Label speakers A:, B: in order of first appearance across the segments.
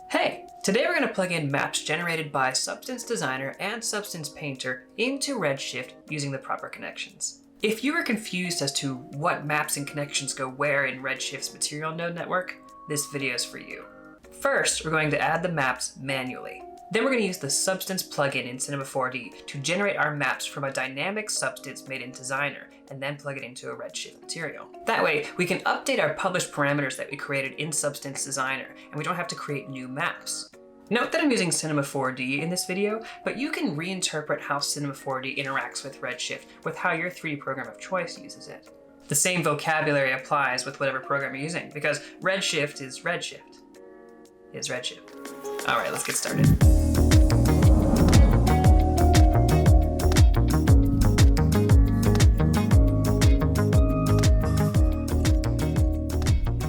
A: Hey! Today we're going to plug in maps generated by Substance Designer and Substance Painter into Redshift using the proper connections. If you are confused as to what maps and connections go where in Redshift's material node network, this video is for you. First, we're going to add the maps manually. Then we're going to use the Substance plugin in Cinema 4D to generate our maps from a dynamic substance made in Designer, and then plug it into a Redshift material. That way, we can update our published parameters that we created in Substance Designer, and we don't have to create new maps. Note that I'm using Cinema 4D in this video, but you can reinterpret how Cinema 4D interacts with Redshift with how your 3D program of choice uses it. The same vocabulary applies with whatever program you're using, because Redshift is Redshift. All right, let's get started.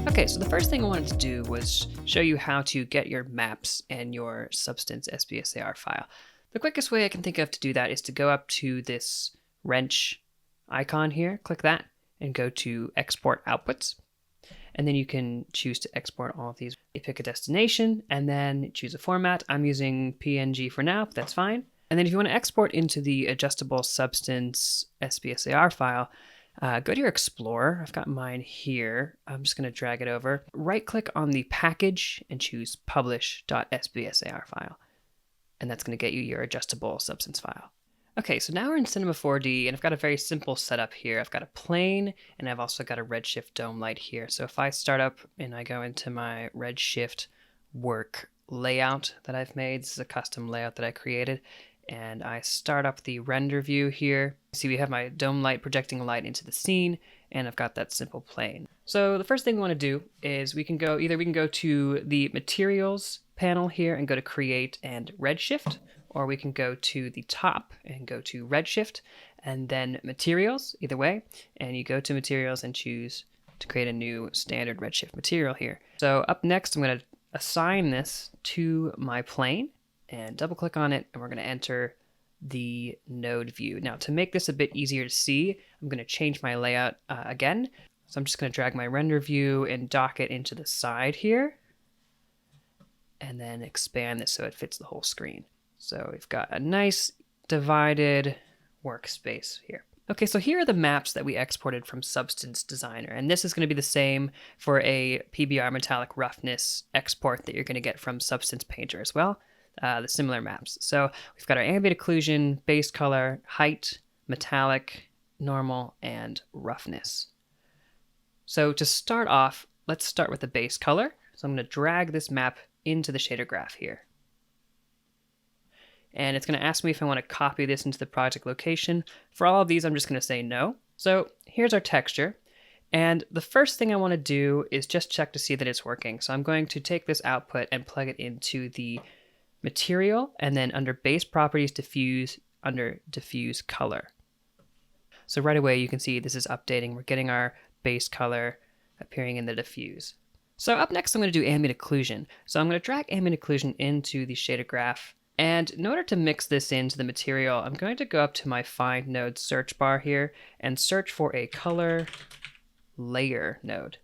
A: Okay, so the first thing I wanted to do was show you how to get your maps and your Substance SBSAR file. The quickest way I can think of to do that is to go up to this wrench icon here, click that, and go to Export Outputs. And then you can choose to export all of these. You pick a destination and then choose a format. I'm using PNG for now, but that's fine. And then if you want to export into the adjustable Substance SBSAR file, go to your Explorer. I've got mine here. I'm just going to drag it over. Right click on the package and choose publish.sbsar file. And that's going to get you your adjustable Substance file. Okay, so now we're in Cinema 4D, and I've got a very simple setup here. I've got a plane, and I've also got a Redshift dome light here. So if I start up and I go into my Redshift work layout that I've made, this is a custom layout that I created, and I start up the render view here. See, we have my dome light projecting light into the scene, and I've got that simple plane. So the first thing we want to do is we can go to the materials panel here and go to create and Redshift, or we can go to the top and go to Redshift and then materials, either way, and you go to materials and choose to create a new standard Redshift material here. So up next, I'm going to assign this to my plane and double click on it, and we're going to enter the node view. Now to make this a bit easier to see, I'm going to change my layout again. So I'm just going to drag my render view and dock it into the side here, and then expand this so it fits the whole screen. So we've got a nice divided workspace here. Okay, so here are the maps that we exported from Substance Designer, and this is going to be the same for a PBR metallic roughness export that you're going to get from Substance Painter as well, the similar maps. So we've got our ambient occlusion, base color, height, metallic, normal, and roughness. So to start off, let's start with the base color. So I'm going to drag this map into the shader graph here. And it's going to ask me if I want to copy this into the project location. For all of these, I'm just going to say no. So here's our texture. And the first thing I want to do is just check to see that it's working. So I'm going to take this output and plug it into the material, and then under base properties, diffuse, under diffuse color. So right away, you can see this is updating. We're getting our base color appearing in the diffuse. So up next, I'm going to do ambient occlusion. So I'm going to drag ambient occlusion into the shader graph. And in order to mix this into the material, I'm going to go up to my Find Node search bar here and search for a color layer node.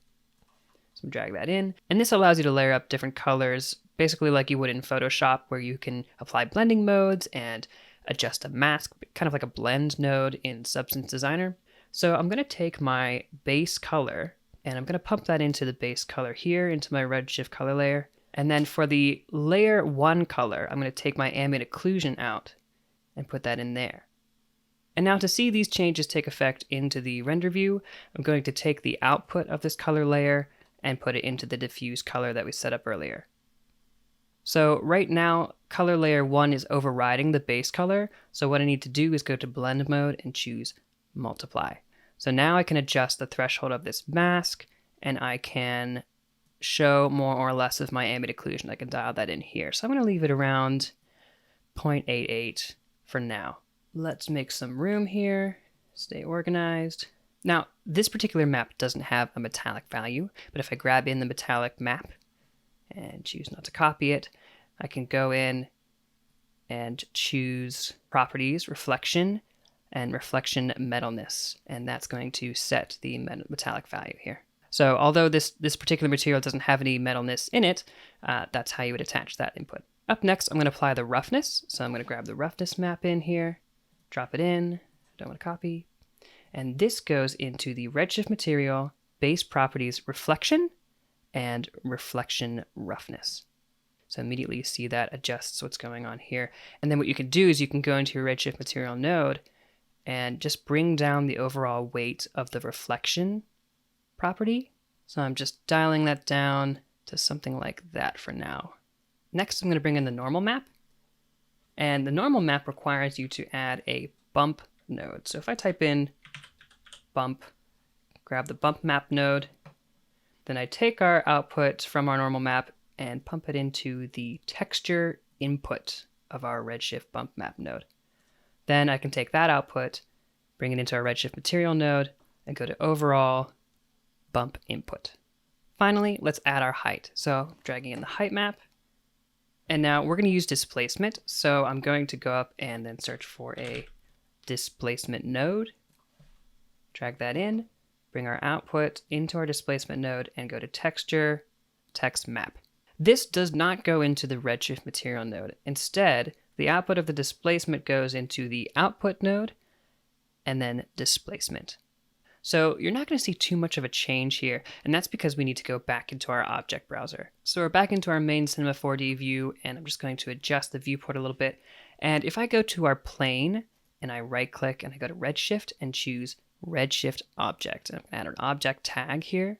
A: So drag that in. And this allows you to layer up different colors, basically like you would in Photoshop, where you can apply blending modes and adjust a mask, kind of like a blend node in Substance Designer. So I'm going to take my base color and I'm going to pump that into the base color here into my Redshift color layer. And then for the layer 1 color, I'm going to take my ambient occlusion out and put that in there. And now to see these changes take effect into the render view, I'm going to take the output of this color layer and put it into the diffuse color that we set up earlier. So right now, color layer 1 is overriding the base color. So what I need to do is go to blend mode and choose multiply. So now I can adjust the threshold of this mask, and I can show more or less of my ambient occlusion. I can dial that in here. So I'm going to leave it around 0.88 for now. Let's make some room here, stay organized. Now, this particular map doesn't have a metallic value, but if I grab in the metallic map and choose not to copy it, I can go in and choose properties, reflection, and reflection metalness, and that's going to set the metallic value here. So although this particular material doesn't have any metalness in it, that's how you would attach that input. Up next, I'm going to apply the roughness. So I'm going to grab the roughness map in here, drop it in, don't want to copy. And this goes into the Redshift material, base properties, reflection, and reflection roughness. So immediately you see that adjusts what's going on here. And then what you can do is you can go into your Redshift material node and just bring down the overall weight of the reflection property. So I'm just dialing that down to something like that for now. Next, I'm going to bring in the normal map. And the normal map requires you to add a bump node. So if I type in bump, grab the bump map node, then I take our output from our normal map and pump it into the texture input of our Redshift bump map node. Then I can take that output, bring it into our Redshift material node, and go to overall bump input. Finally, let's add our height. So dragging in the height map. And now we're going to use displacement. So I'm going to go up and then search for a displacement node. Drag that in, bring our output into our displacement node, and go to texture, text map. This does not go into the Redshift material node. Instead, the output of the displacement goes into the output node and then displacement. So you're not going to see too much of a change here, and that's because we need to go back into our object browser. So we're back into our main Cinema 4D view, and I'm just going to adjust the viewport a little bit. And if I go to our plane and I right click and I go to Redshift and choose Redshift Object, and add an object tag here.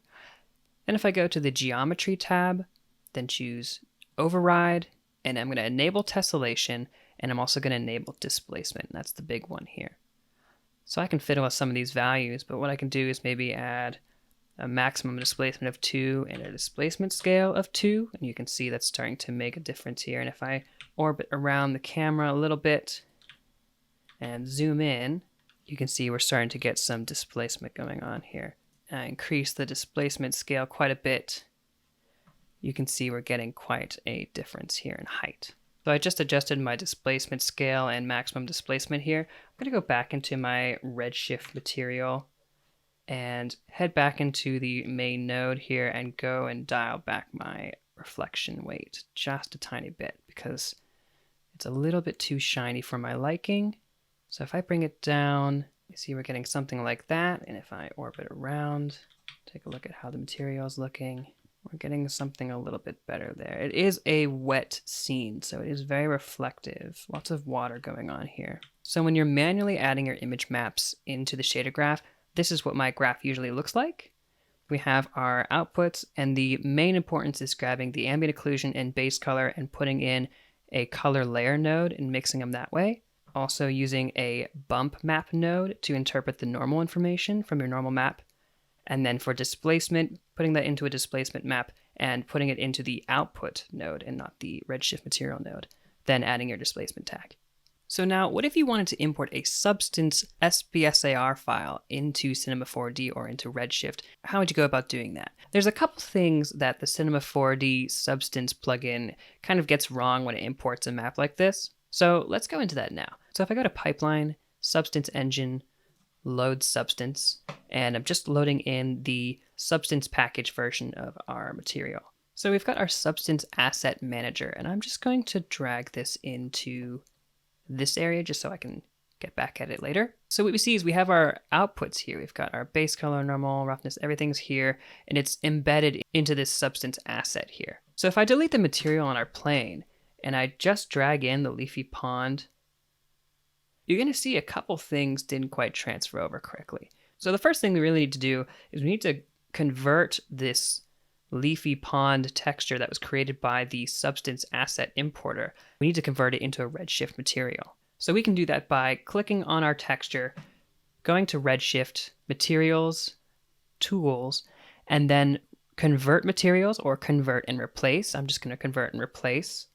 A: And if I go to the geometry tab, then choose override, and I'm going to enable tessellation, and I'm also going to enable displacement. That's the big one here. So I can fiddle with some of these values, but what I can do is maybe add a maximum displacement of 2 and a displacement scale of 2, and you can see that's starting to make a difference here. And if I orbit around the camera a little bit and zoom in, you can see we're starting to get some displacement going on here. And I increase the displacement scale quite a bit. You can see we're getting quite a difference here in height. So I just adjusted my displacement scale and maximum displacement here. I'm going to go back into my Redshift material and head back into the main node here and go and dial back my reflection weight just a tiny bit because it's a little bit too shiny for my liking. So if I bring it down, you see we're getting something like that. And if I orbit around, take a look at how the material is looking, we're getting something a little bit better there. It is a wet scene, so it is very reflective. Lots of water going on here. So when you're manually adding your image maps into the shader graph, this is what my graph usually looks like. We have our outputs, and the main importance is grabbing the ambient occlusion and base color and putting in a color layer node and mixing them that way. Also using a bump map node to interpret the normal information from your normal map. And then for displacement, putting that into a displacement map and putting it into the output node and not the Redshift material node. Then adding your displacement tag. So now, what if you wanted to import a substance SBSAR file into Cinema 4D or into Redshift? How would you go about doing that? There's a couple things that the Cinema 4D substance plugin kind of gets wrong when it imports a map like this. So let's go into that now. So if I go to Pipeline, Substance Engine, Load Substance, and I'm just loading in the Substance package version of our material. So we've got our Substance Asset Manager, and I'm just going to drag this into this area just so I can get back at it later. So what we see is we have our outputs here. We've got our base color, normal, roughness, everything's here, and it's embedded into this substance asset here. So if I delete the material on our plane and I just drag in the leafy pond, you're going to see a couple things didn't quite transfer over correctly. So the first thing we really need to do is we need to convert this leafy pond texture that was created by the substance asset importer. We need to convert it into a Redshift material. So we can do that by clicking on our texture, going to Redshift, Materials, Tools, and then Convert Materials or Convert and Replace. I'm just going to convert and replace.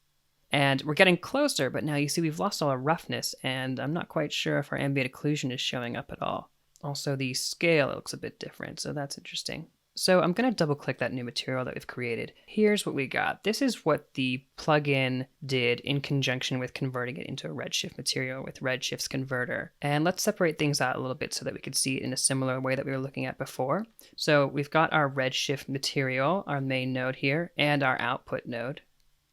A: And we're getting closer, but now you see we've lost all our roughness, and I'm not quite sure if our ambient occlusion is showing up at all. Also, the scale looks a bit different, so that's interesting. So I'm going to double click that new material that we've created. Here's what we got. This is what the plugin did in conjunction with converting it into a Redshift material with Redshift's converter. And let's separate things out a little bit so that we could see it in a similar way that we were looking at before. So we've got our Redshift material, our main node here, and our output node.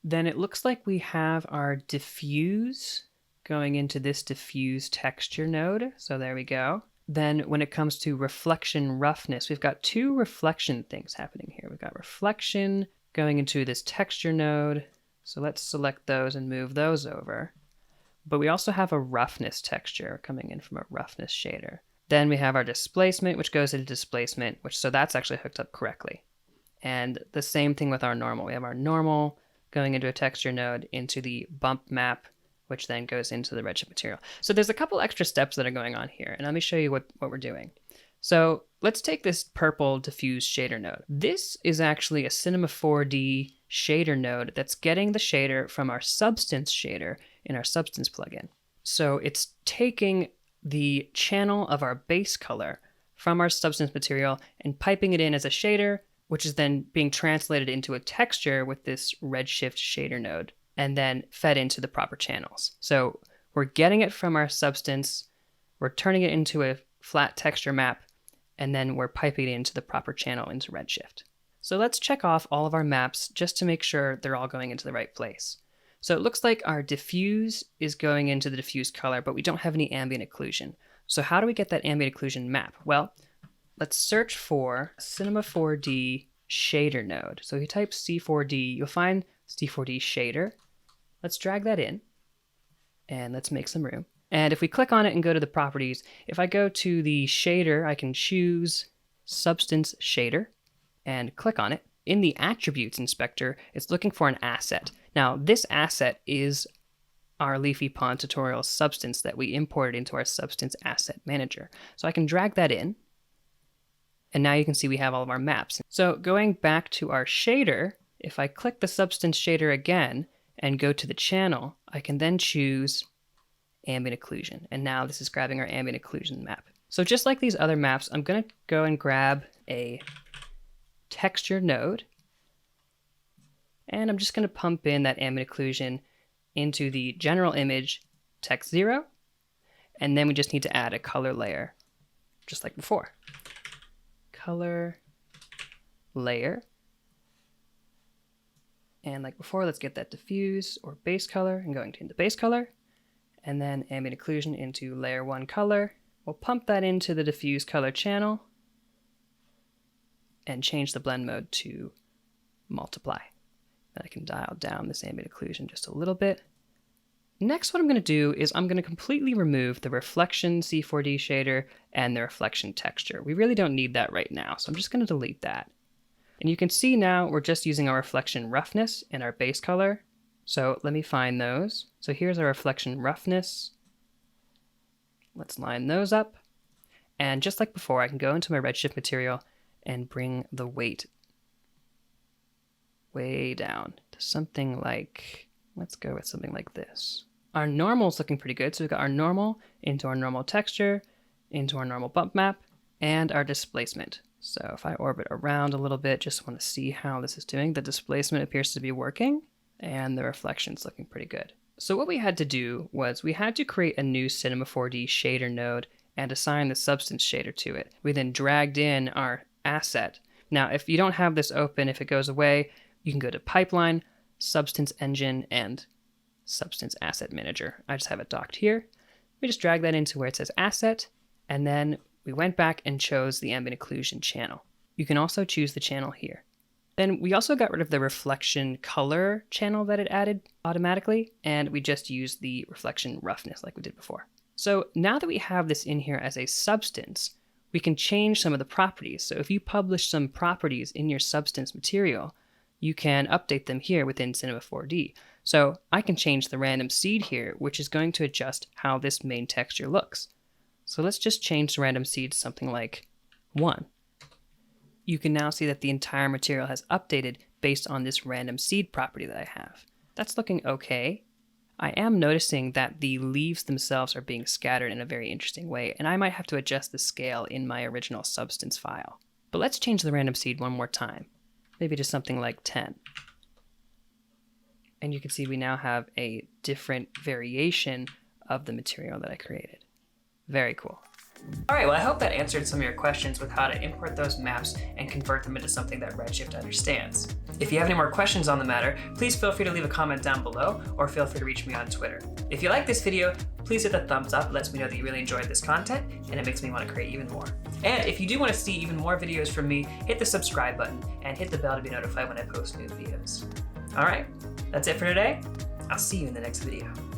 A: Then it looks like we have our diffuse going into this diffuse texture node. So there we go. Then when it comes to reflection roughness, we've got two reflection things happening here. We've got reflection going into this texture node. So let's select those and move those over. But we also have a roughness texture coming in from a roughness shader. Then we have our displacement, which goes into displacement, so that's actually hooked up correctly. And the same thing with our normal. We have our normal going into a texture node into the bump map, which then goes into the Redshift material. So there's a couple extra steps that are going on here, and let me show you what we're doing. So let's take this purple diffuse shader node. This is actually a Cinema 4D shader node that's getting the shader from our substance shader in our substance plugin. So it's taking the channel of our base color from our substance material and piping it in as a shader, which is then being translated into a texture with this Redshift shader node, and then fed into the proper channels. So we're getting it from our substance, we're turning it into a flat texture map, and then we're piping it into the proper channel into Redshift. So let's check off all of our maps just to make sure they're all going into the right place. So it looks like our diffuse is going into the diffuse color, but we don't have any ambient occlusion. So how do we get that ambient occlusion map? Well, let's search for Cinema 4D shader node. So if you type C4D, you'll find C4D shader. Let's drag that in and let's make some room. And if we click on it and go to the properties, if I go to the shader, I can choose substance shader and click on it. In the attributes inspector, it's looking for an asset. Now this asset is our Leafy Pond tutorial substance that we imported into our substance asset manager. So I can drag that in. And now you can see we have all of our maps. So going back to our shader, if I click the substance shader again and go to the channel, I can then choose ambient occlusion. And now this is grabbing our ambient occlusion map. So just like these other maps, I'm going to go and grab a texture node. And I'm just going to pump in that ambient occlusion into the general image text 0. And then we just need to add a color layer, just like before. Color layer. And like before, let's get that diffuse or base color and going into base color. And then ambient occlusion into layer 1 color. We'll pump that into the diffuse color channel and change the blend mode to multiply. Then I can dial down this ambient occlusion just a little bit. Next, what I'm going to do is I'm going to completely remove the reflection C4D shader and the reflection texture. We really don't need that right now, so I'm just going to delete that. And you can see now we're just using our reflection roughness and our base color. So let me find those. So here's our reflection roughness. Let's line those up. And just like before, I can go into my Redshift material and bring the weight way down to something like, let's go with something like this. Our normal is looking pretty good. So we've got our normal into our normal texture, into our normal bump map, and our displacement. So if I orbit around a little bit, just want to see how this is doing. The displacement appears to be working, and the reflection's looking pretty good. So what we had to do was we had to create a new Cinema 4D shader node and assign the substance shader to it. We then dragged in our asset. Now, if you don't have this open, if it goes away, you can go to Pipeline, Substance Engine, and Substance Asset Manager. I just have it docked here. We just drag that into where it says Asset, and then we went back and chose the ambient occlusion channel. You can also choose the channel here. Then we also got rid of the reflection color channel that it added automatically, and we just used the reflection roughness like we did before. So now that we have this in here as a substance, we can change some of the properties. So if you publish some properties in your substance material, you can update them here within Cinema 4D. So I can change the random seed here, which is going to adjust how this main texture looks. So let's just change the random seed to something like 1. You can now see that the entire material has updated based on this random seed property that I have. That's looking okay. I am noticing that the leaves themselves are being scattered in a very interesting way, and I might have to adjust the scale in my original substance file. But let's change the random seed one more time. Maybe to something like 10. And you can see we now have a different variation of the material that I created. Very cool. All right, well, I hope that answered some of your questions with how to import those maps and convert them into something that Redshift understands. If you have any more questions on the matter, please feel free to leave a comment down below or feel free to reach me on Twitter. If you like this video, please hit the thumbs up. It lets me know that you really enjoyed this content and it makes me want to create even more. And if you do want to see even more videos from me, hit the subscribe button and hit the bell to be notified when I post new videos. All right, that's it for today. I'll see you in the next video.